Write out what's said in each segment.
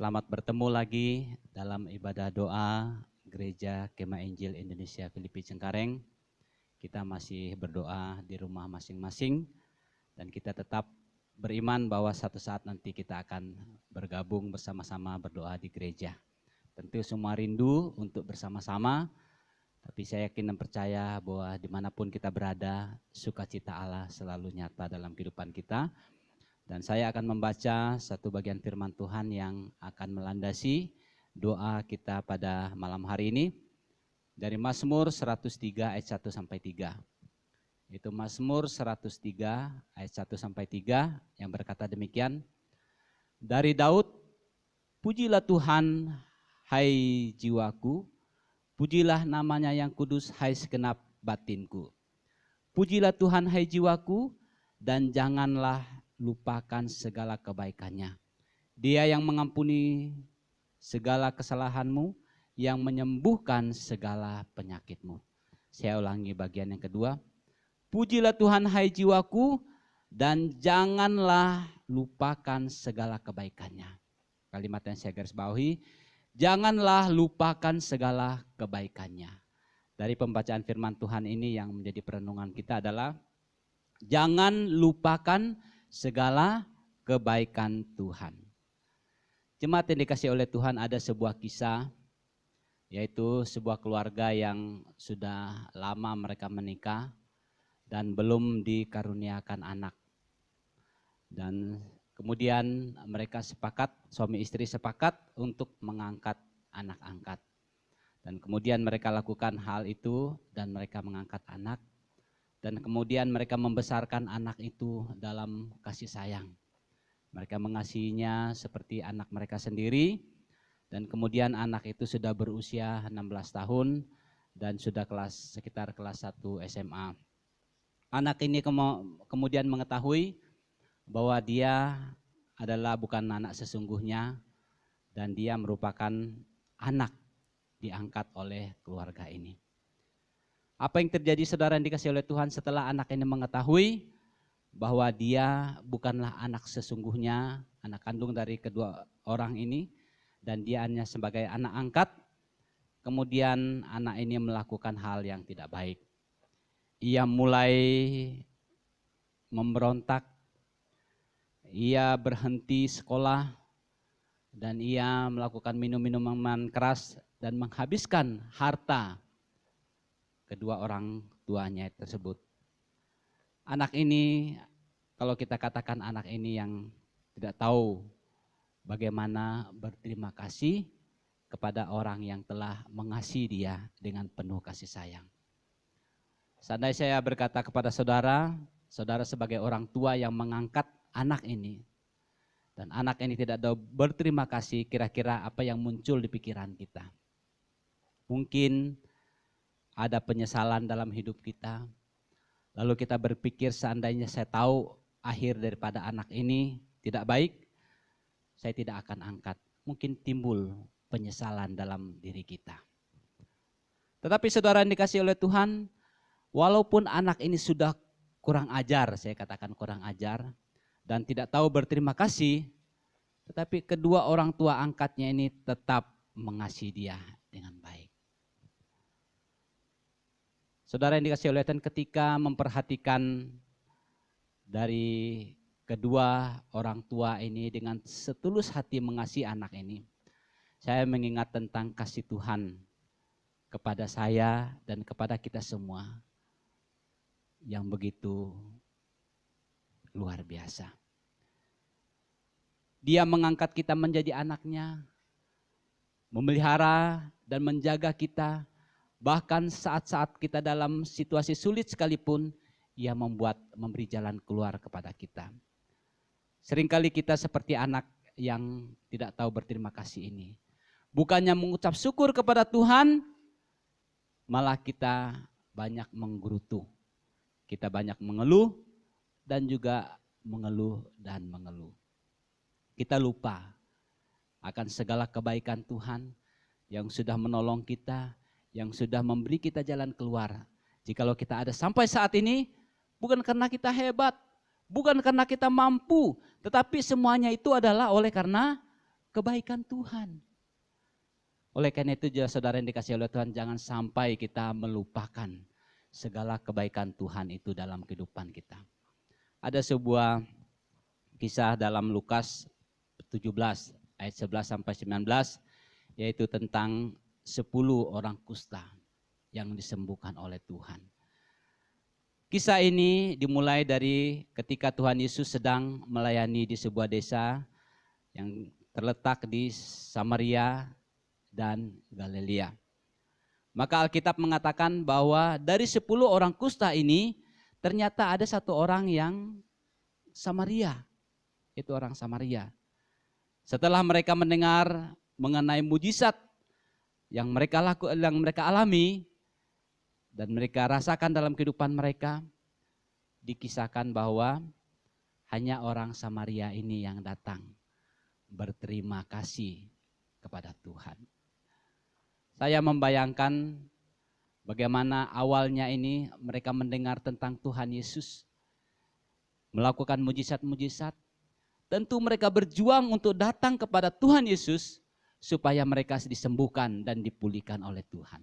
Selamat bertemu lagi dalam ibadah doa Gereja Kemah Injil Indonesia Filipi Cengkareng. Kita masih berdoa di rumah masing-masing dan kita tetap beriman bahwa suatu saat nanti kita akan bergabung bersama-sama berdoa di gereja. Tentu semua rindu untuk bersama-sama, tapi saya yakin dan percaya bahwa dimanapun kita berada, sukacita Allah selalu nyata dalam kehidupan kita. Dan saya akan membaca satu bagian firman Tuhan yang akan melandasi doa kita pada malam hari ini. Dari Mazmur 103 ayat 1 sampai 3. Itu Mazmur 103 ayat 1 sampai 3 yang berkata demikian. Dari Daud, pujilah Tuhan hai jiwaku, pujilah namanya yang kudus hai segenap batinku. Pujilah Tuhan hai jiwaku dan janganlah lupakan segala kebaikannya. Dia yang mengampuni segala kesalahanmu, yang menyembuhkan segala penyakitmu. Saya ulangi bagian yang kedua. Pujilah Tuhan hai jiwaku dan janganlah lupakan segala kebaikannya. Kalimat yang saya garis bawahi, janganlah lupakan segala kebaikannya. Dari pembacaan firman Tuhan ini yang menjadi perenungan kita adalah jangan lupakan segala kebaikan Tuhan. Jemaat yang dikasihi oleh Tuhan, ada sebuah kisah, yaitu sebuah keluarga yang sudah lama mereka menikah dan belum dikaruniakan anak. Dan kemudian mereka sepakat, suami istri sepakat untuk mengangkat anak angkat. Dan kemudian mereka lakukan hal itu dan mereka mengangkat anak. Dan kemudian mereka membesarkan anak itu dalam kasih sayang. Mereka mengasihinya seperti anak mereka sendiri. Dan kemudian anak itu sudah berusia 16 tahun dan sudah sekitar kelas 1 SMA. Anak ini kemudian mengetahui bahwa dia adalah bukan anak sesungguhnya dan dia merupakan anak diangkat oleh keluarga ini. Apa yang terjadi saudara yang dikasihi oleh Tuhan setelah anak ini mengetahui bahwa dia bukanlah anak sesungguhnya, anak kandung dari kedua orang ini, dan dia hanya sebagai anak angkat, kemudian anak ini melakukan hal yang tidak baik. Ia mulai memberontak, ia berhenti sekolah, dan ia melakukan minuman keras dan menghabiskan harta kedua orang tuanya tersebut. Anak ini, kalau kita katakan anak ini yang tidak tahu bagaimana berterima kasih kepada orang yang telah mengasihi dia dengan penuh kasih sayang. Seandainya saya berkata kepada saudara, saudara sebagai orang tua yang mengangkat anak ini, dan anak ini tidak tahu berterima kasih, kira-kira apa yang muncul di pikiran kita? Mungkin ada penyesalan dalam hidup kita. Lalu kita berpikir seandainya saya tahu akhir daripada anak ini tidak baik, saya tidak akan angkat. Mungkin timbul penyesalan dalam diri kita. Tetapi saudara yang dikasihi oleh Tuhan, walaupun anak ini sudah kurang ajar, saya katakan kurang ajar, dan tidak tahu berterima kasih, tetapi kedua orang tua angkatnya ini tetap mengasihi dia dengan baik. Saudara yang dikasihi oleh Tuhan, ketika memperhatikan dari kedua orang tua ini dengan setulus hati mengasihi anak ini, saya mengingat tentang kasih Tuhan kepada saya dan kepada kita semua yang begitu luar biasa. Dia mengangkat kita menjadi anaknya, memelihara dan menjaga kita. Bahkan saat-saat kita dalam situasi sulit sekalipun, ia memberi jalan keluar kepada kita. Seringkali kita seperti anak yang tidak tahu berterima kasih ini. Bukannya mengucap syukur kepada Tuhan, malah kita banyak menggerutu. Kita banyak mengeluh dan juga mengeluh dan mengeluh. Kita lupa akan segala kebaikan Tuhan yang sudah menolong kita, yang sudah memberi kita jalan keluar. Jikalau kita ada sampai saat ini, bukan karena kita hebat, bukan karena kita mampu, tetapi semuanya itu adalah oleh karena kebaikan Tuhan. Oleh karena itu saudara yang dikasihi oleh Tuhan, jangan sampai kita melupakan segala kebaikan Tuhan itu dalam kehidupan kita. Ada sebuah kisah dalam Lukas 17 ayat 11 sampai 19, yaitu tentang 10 orang kusta yang disembuhkan oleh Tuhan. Kisah ini dimulai dari ketika Tuhan Yesus sedang melayani di sebuah desa yang terletak di Samaria dan Galilea. Maka Alkitab mengatakan bahwa dari 10 orang kusta ini ternyata ada satu orang yang Samaria. Itu orang Samaria. Setelah mereka mendengar mengenai mujizat yang mereka alami dan mereka rasakan dalam kehidupan mereka, dikisahkan bahwa hanya orang Samaria ini yang datang berterima kasih kepada Tuhan. Saya membayangkan bagaimana awalnya ini mereka mendengar tentang Tuhan Yesus melakukan mujizat-mujizat. Tentu mereka berjuang untuk datang kepada Tuhan Yesus supaya mereka disembuhkan dan dipulihkan oleh Tuhan.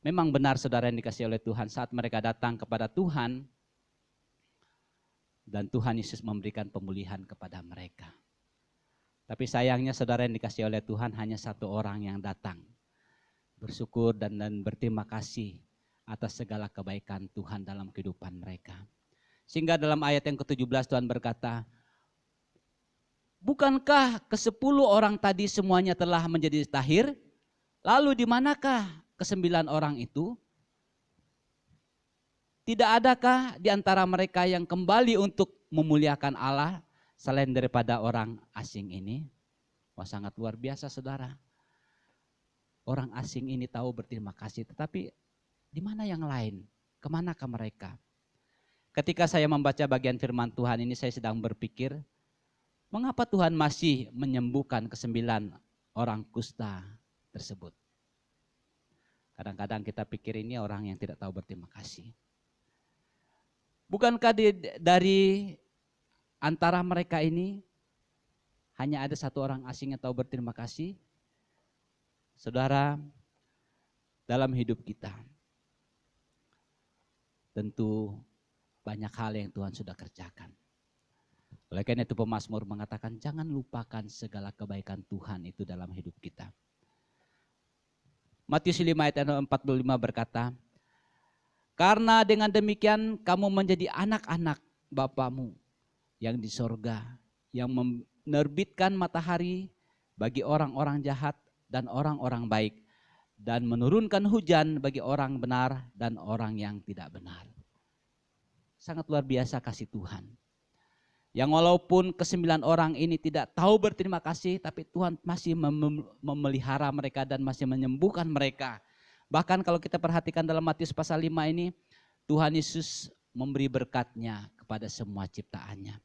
Memang benar saudara yang dikasihi oleh Tuhan, saat mereka datang kepada Tuhan dan Tuhan Yesus memberikan pemulihan kepada mereka. Tapi sayangnya saudara yang dikasihi oleh Tuhan, hanya satu orang yang datang bersyukur dan berterima kasih atas segala kebaikan Tuhan dalam kehidupan mereka. Sehingga dalam ayat yang ke-17 Tuhan berkata, bukankah ke-10 orang tadi semuanya telah menjadi tahir? Lalu di manakah ke-9 orang itu? Tidak adakah di antara mereka yang kembali untuk memuliakan Allah selain daripada orang asing ini? Wah, sangat luar biasa saudara. Orang asing ini tahu berterima kasih, tetapi di mana yang lain? Kemanakah mereka? Ketika saya membaca bagian firman Tuhan ini, saya sedang berpikir, mengapa Tuhan masih menyembuhkan ke-9 orang kusta tersebut? Kadang-kadang kita pikir ini orang yang tidak tahu berterima kasih. Bukankah dari antara mereka ini hanya ada satu orang asing yang tahu berterima kasih? Saudara, dalam hidup kita tentu banyak hal yang Tuhan sudah kerjakan. Oleh karena itu pemazmur mengatakan jangan lupakan segala kebaikan Tuhan itu dalam hidup kita. Matius 5 ayat 45 berkata, karena dengan demikian kamu menjadi anak-anak Bapamu yang di sorga, yang menerbitkan matahari bagi orang-orang jahat dan orang-orang baik, dan menurunkan hujan bagi orang benar dan orang yang tidak benar. Sangat luar biasa kasih Tuhan. Yang walaupun ke-9 orang ini tidak tahu berterima kasih, tapi Tuhan masih memelihara mereka dan masih menyembuhkan mereka. Bahkan kalau kita perhatikan dalam Matius pasal 5 ini, Tuhan Yesus memberi berkat-Nya kepada semua ciptaannya.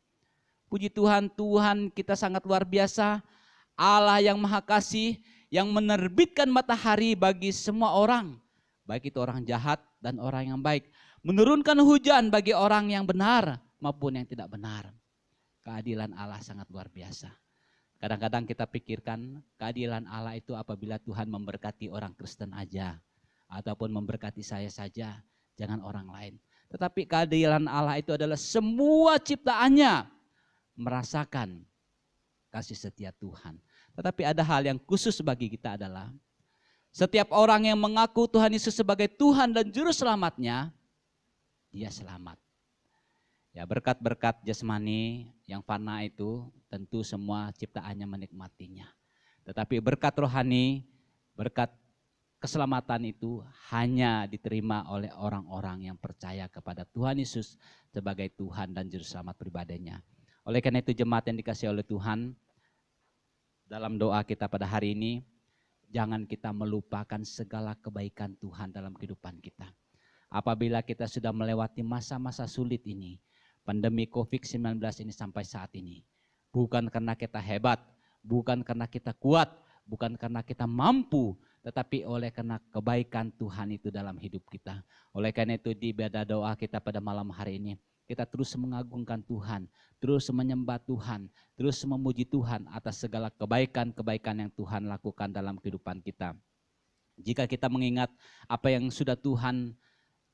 Puji Tuhan, Tuhan kita sangat luar biasa, Allah yang maha kasih, yang menerbitkan matahari bagi semua orang, baik itu orang jahat dan orang yang baik. Menurunkan hujan bagi orang yang benar maupun yang tidak benar. Keadilan Allah sangat luar biasa. Kadang-kadang kita pikirkan keadilan Allah itu apabila Tuhan memberkati orang Kristen aja, ataupun memberkati saya saja, jangan orang lain. Tetapi keadilan Allah itu adalah semua ciptaannya merasakan kasih setia Tuhan. Tetapi ada hal yang khusus bagi kita adalah setiap orang yang mengaku Tuhan Yesus sebagai Tuhan dan Juru Selamatnya, dia selamat. Ya, berkat-berkat jasmani yang fana itu tentu semua ciptaannya menikmatinya. Tetapi berkat rohani, berkat keselamatan itu hanya diterima oleh orang-orang yang percaya kepada Tuhan Yesus sebagai Tuhan dan Juru Selamat pribadinya. Oleh karena itu jemaat yang dikasihi oleh Tuhan, dalam doa kita pada hari ini, jangan kita melupakan segala kebaikan Tuhan dalam kehidupan kita. Apabila kita sudah melewati masa-masa sulit ini, pandemi COVID-19 ini sampai saat ini, bukan karena kita hebat, bukan karena kita kuat, bukan karena kita mampu, tetapi oleh karena kebaikan Tuhan itu dalam hidup kita. Oleh karena itu di ibadah doa kita pada malam hari ini, kita terus mengagungkan Tuhan, terus menyembah Tuhan, terus memuji Tuhan atas segala kebaikan-kebaikan yang Tuhan lakukan dalam kehidupan kita. Jika kita mengingat apa yang sudah Tuhan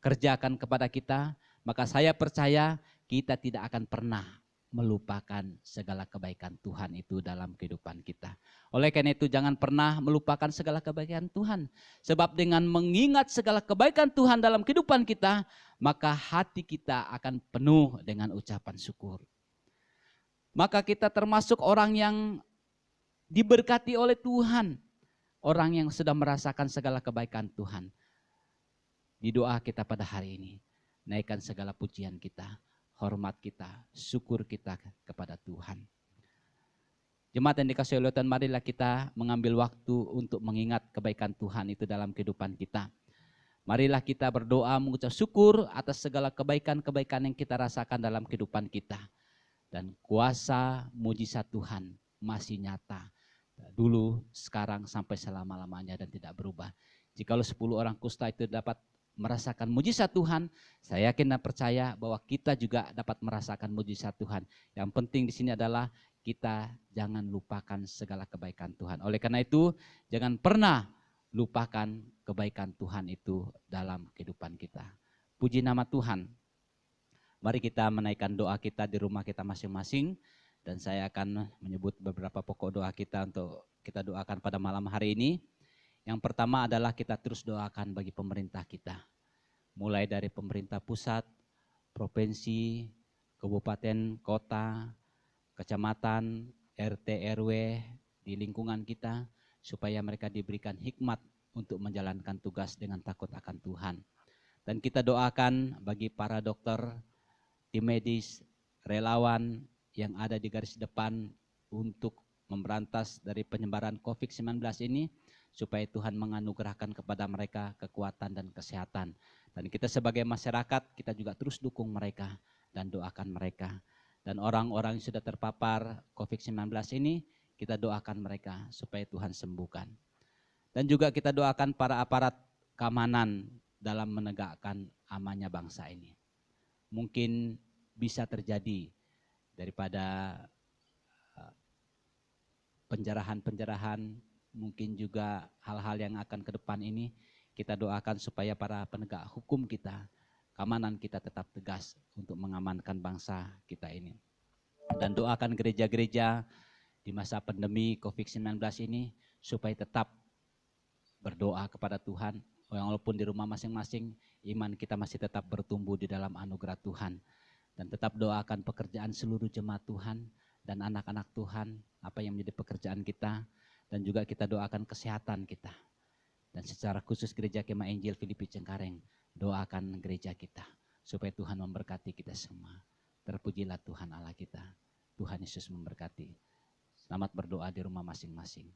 kerjakan kepada kita, maka saya percaya kita tidak akan pernah melupakan segala kebaikan Tuhan itu dalam kehidupan kita. Oleh karena itu jangan pernah melupakan segala kebaikan Tuhan. Sebab dengan mengingat segala kebaikan Tuhan dalam kehidupan kita, maka hati kita akan penuh dengan ucapan syukur. Maka kita termasuk orang yang diberkati oleh Tuhan. Orang yang sudah merasakan segala kebaikan Tuhan. Di doa kita pada hari ini, naikkan segala pujian kita, hormat kita, syukur kita kepada Tuhan. Jemaat yang dikasihi oleh Tuhan, marilah kita mengambil waktu untuk mengingat kebaikan Tuhan itu dalam kehidupan kita. Marilah kita berdoa mengucap syukur atas segala kebaikan-kebaikan yang kita rasakan dalam kehidupan kita. Dan kuasa mujizat Tuhan masih nyata. Dulu, sekarang, sampai selama-lamanya dan tidak berubah. Jikalau 10 orang kusta itu dapat merasakan mujizat Tuhan, saya yakin dan percaya bahwa kita juga dapat merasakan mujizat Tuhan. Yang penting di sini adalah kita jangan lupakan segala kebaikan Tuhan. Oleh karena itu, jangan pernah lupakan kebaikan Tuhan itu dalam kehidupan kita. Puji nama Tuhan. Mari kita menaikkan doa kita di rumah kita masing-masing. Dan saya akan menyebut beberapa pokok doa kita untuk kita doakan pada malam hari ini. Yang pertama adalah kita terus doakan bagi pemerintah kita. Mulai dari pemerintah pusat, provinsi, kabupaten, kota, kecamatan, RT, RW di lingkungan kita. Supaya mereka diberikan hikmat untuk menjalankan tugas dengan takut akan Tuhan. Dan kita doakan bagi para dokter, tim medis, relawan yang ada di garis depan untuk memberantas dari penyebaran COVID-19 ini, supaya Tuhan menganugerahkan kepada mereka kekuatan dan kesehatan. Dan kita sebagai masyarakat, kita juga terus dukung mereka dan doakan mereka. Dan orang-orang yang sudah terpapar COVID-19 ini, kita doakan mereka supaya Tuhan sembuhkan. Dan juga kita doakan para aparat keamanan dalam menegakkan amannya bangsa ini. Mungkin bisa terjadi daripada penjarahan-penjarahan, mungkin juga hal-hal yang akan ke depan ini, kita doakan supaya para penegak hukum kita, keamanan kita tetap tegas untuk mengamankan bangsa kita ini. Dan doakan gereja-gereja di masa pandemi COVID-19 ini supaya tetap berdoa kepada Tuhan, walaupun di rumah masing-masing, iman kita masih tetap bertumbuh di dalam anugerah Tuhan. Dan tetap doakan pekerjaan seluruh jemaat Tuhan dan anak-anak Tuhan, apa yang menjadi pekerjaan kita, dan juga kita doakan kesehatan kita. Dan secara khusus gereja Kemah Injil Filipi Cengkareng, doakan gereja kita, supaya Tuhan memberkati kita semua. Terpujilah Tuhan Allah kita, Tuhan Yesus memberkati. Selamat berdoa di rumah masing-masing.